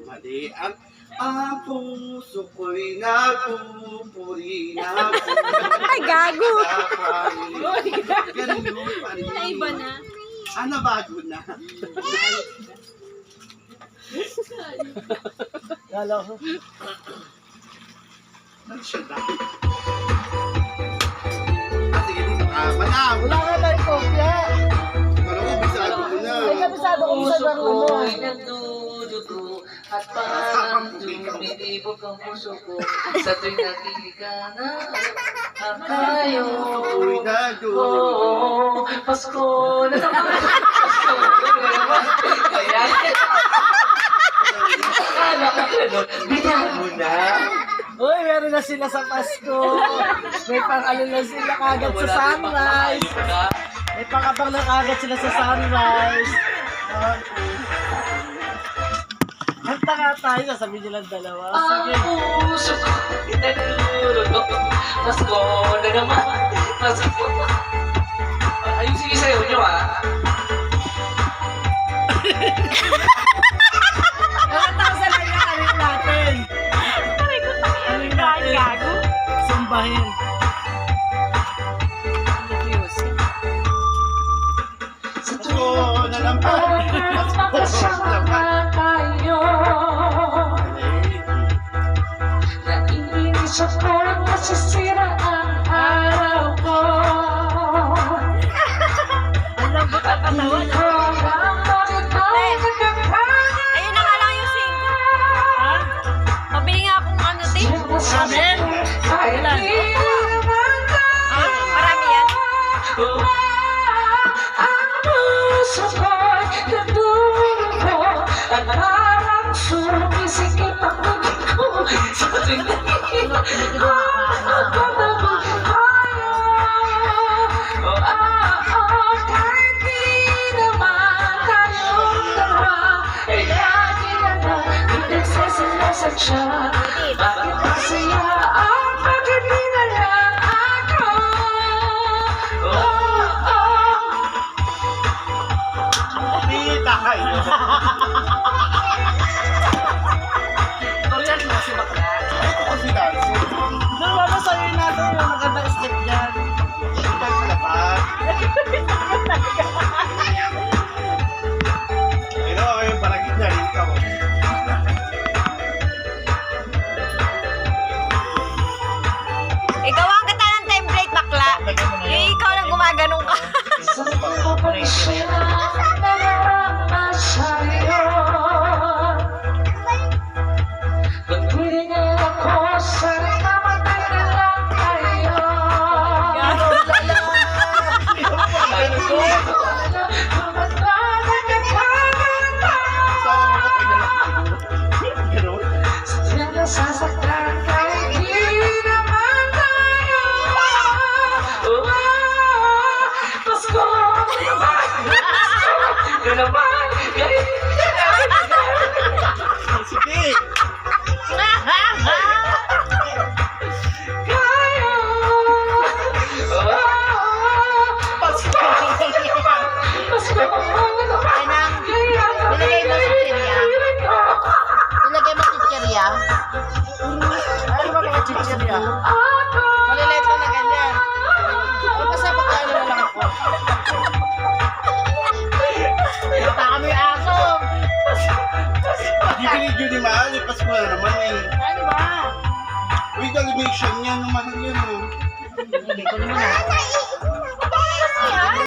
Mali ang puso ko'y nagpupuri na Ay, gago! Ganun yun, paano yun? Naiba na. Bago na. Kala ko. Ano siya na? Sige, manam. Wala nga tayong kopya. Ano ko, bisado mo na. Ay, kabisado ko sa bang ano. Nagdudugo at parang tumitibok ang puso ko sa tuwing nakikinig ka na tayo. Uy, nado. Oo, Pasko na naman. Pasko na naman. Kaya, akala ka ganun, binyan mo na. Uy, meron na sila sa Pasko. May pang-ano na sila kagad sa sunrise. May pang-abang na kagad sila sa sunrise. Kanta nga tayo, sasabihin nilang dalawa. Ang Sige. puso ko, nagdudugo. Pasko na naman. Pasko. Ayusin yung sayo nyo Nakatawa sa lang yung kanin natin. Aray ko, tayo yung gago. Sumbahin. Pasko na lang pa. Magkasama tayo. Naiinis ako at nasisira ang araw ko. Ang lambot at Hindi ko alam bakit tayo nagkakaroon. Ayun na nga lang yung single. Ha? Pabili nga akong ano, tape. Amen? Kahit Ilan? di naman tayo. Marami yan. Ang puso ko'y nagdudugo at parang sumisikip ang dugo ko sa tuwing nakikita ko magkatabang tayo. Kahit di naman tayong dalawa ay lagi na lang nagsasalasasya. Bakit masaya ang bakit di na lang ako? Pita kayo. Korean mo si Bakla. Ako si Nancy. Doon mama sa'yo natin yung magandang step dyan. Pita sa lapat. Pero ay parang ginaling ka mo. Ikaw ang kata ng template, bakla. Yung ikaw lang gumaganong ka. Isang pagpapag siya nalarama sa'yo. Magpilingan ako sa mamatay na lang tayo. Sasaktan kahit di naman tayo. Pasko na naman. Sige. Kayo. Pasko. Pasko na naman. Nilagay mo sa chichirya. Nilagay mo sa chichirya. Ano ba mga chichirya? Maliliit lang na ganyan. Basta pagkain na lang ako. Bata kami yung aso. Gibilig yun ni Mahal. Ipas ko na naman eh. Ano ba? Uy, animation niya. Nung mahal yan. Hindi ko naman.